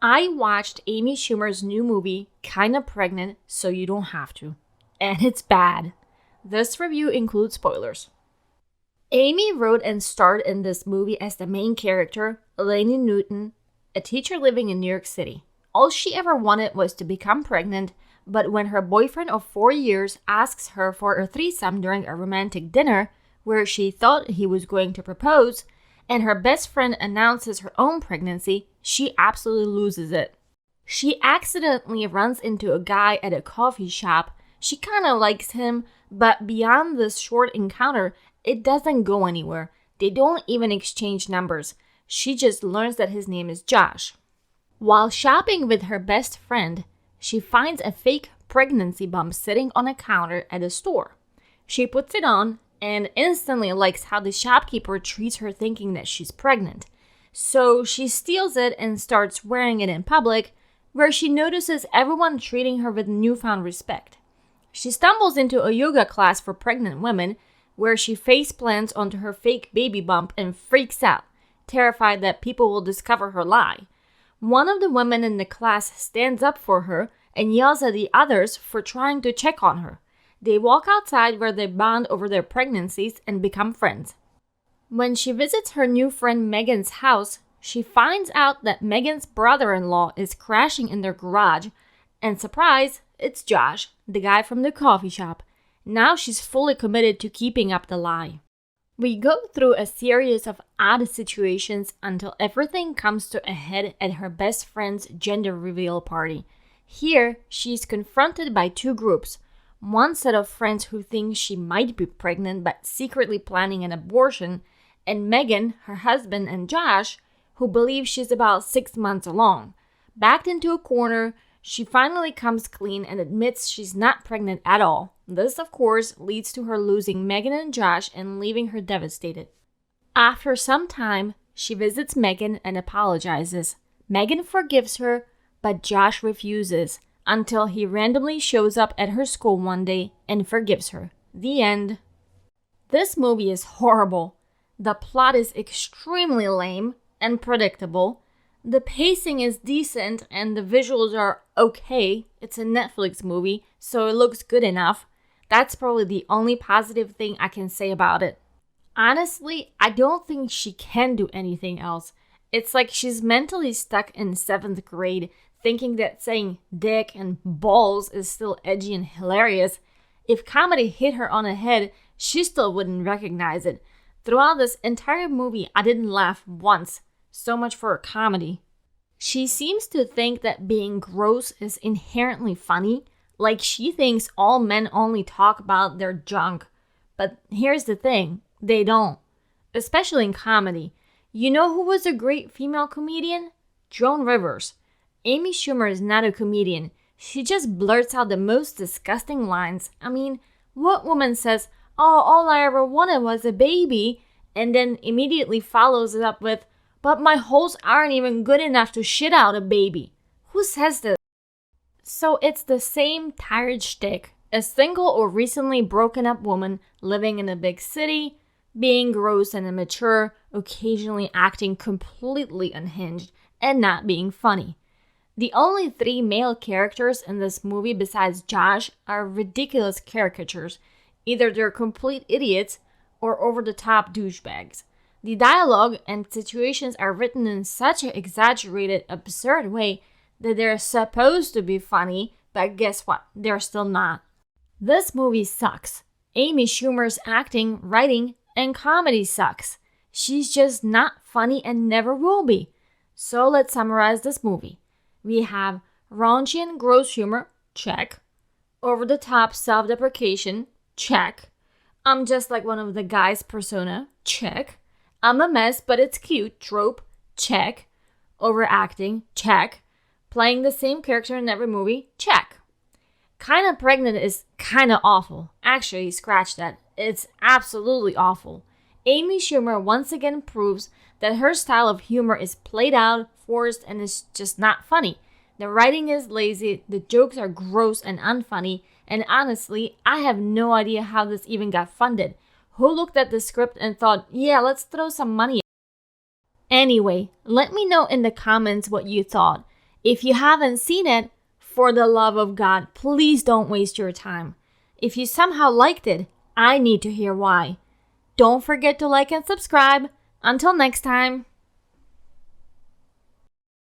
I watched Amy Schumer's new movie, Kinda Pregnant, So You Don't Have to. And it's bad. This review includes spoilers. Amy wrote and starred in this movie as the main character, Elaine Newton, a teacher living in New York City. All she ever wanted was to become pregnant, but when her boyfriend of 4 years asks her for a threesome during a romantic dinner, where she thought he was going to propose, and her best friend announces her own pregnancy, she absolutely loses it. She accidentally runs into a guy at a coffee shop. She kinda likes him, but beyond this short encounter, it doesn't go anywhere. They don't even exchange numbers. She just learns that his name is Josh. While shopping with her best friend, she finds a fake pregnancy bump sitting on a counter at a store. She puts it on and instantly likes how the shopkeeper treats her, thinking that she's pregnant. So she steals it and starts wearing it in public, where she notices everyone treating her with newfound respect. She stumbles into a yoga class for pregnant women, where she face plants onto her fake baby bump and freaks out, terrified that people will discover her lie. One of the women in the class stands up for her and yells at the others for trying to check on her. They walk outside, where they bond over their pregnancies and become friends. When she visits her new friend Megan's house, she finds out that Megan's brother-in-law is crashing in their garage, and surprise, it's Josh, the guy from the coffee shop. Now she's fully committed to keeping up the lie. We go through a series of odd situations until everything comes to a head at her best friend's gender reveal party. Here, she's confronted by two groups. One set of friends who think she might be pregnant but secretly planning an abortion, and Megan, her husband, and Josh, who believe she's about 6 months along. Backed into a corner, she finally comes clean and admits she's not pregnant at all. This, of course, leads to her losing Megan and Josh and leaving her devastated. After some time, she visits Megan and apologizes. Megan forgives her, but Josh refuses, until he randomly shows up at her school one day and forgives her. The end. This movie is horrible. The plot is extremely lame and predictable. The pacing is decent and the visuals are okay. It's a Netflix movie, so it looks good enough. That's probably the only positive thing I can say about it. Honestly, I don't think she can do anything else. It's like she's mentally stuck in 7th grade, thinking that saying dick and balls is still edgy and hilarious. If comedy hit her on the head, she still wouldn't recognize it. Throughout this entire movie, I didn't laugh once. So much for a comedy. She seems to think that being gross is inherently funny, like she thinks all men only talk about their junk. But here's the thing, they don't. Especially in comedy. You know who was a great female comedian? Joan Rivers. Amy Schumer is not a comedian. She just blurts out the most disgusting lines. I mean, what woman says, "Oh, all I ever wanted was a baby," and then immediately follows it up with, "But my holes aren't even good enough to shit out a baby"? Who says this? So it's the same tired shtick. A single or recently broken up woman living in a big city, being gross and immature, occasionally acting completely unhinged, and not being funny. The only 3 male characters in this movie besides Josh are ridiculous caricatures. Either they're complete idiots or over-the-top douchebags. The dialogue and situations are written in such an exaggerated, absurd way that they're supposed to be funny, but guess what? They're still not. This movie sucks. Amy Schumer's acting, writing, and comedy sucks. She's just not funny and never will be. So let's summarize this movie. We have raunchy and gross humor, check. Over-the-top self-deprecation, check. I'm just like one of the guys persona, check. I'm a mess, but it's cute, trope, check. Overacting, check. Playing the same character in every movie, check. Kinda Pregnant is kinda awful. Actually, scratch that. It's absolutely awful. Amy Schumer once again proves that her style of humor is played out, forced, and is just not funny. The writing is lazy, the jokes are gross and unfunny, and honestly, I have no idea how this even got funded. Who looked at the script and thought, yeah, let's throw some money at it? Anyway, let me know in the comments what you thought. If you haven't seen it, for the love of God, please don't waste your time. If you somehow liked it, I need to hear why. Don't forget to like and subscribe. Until next time.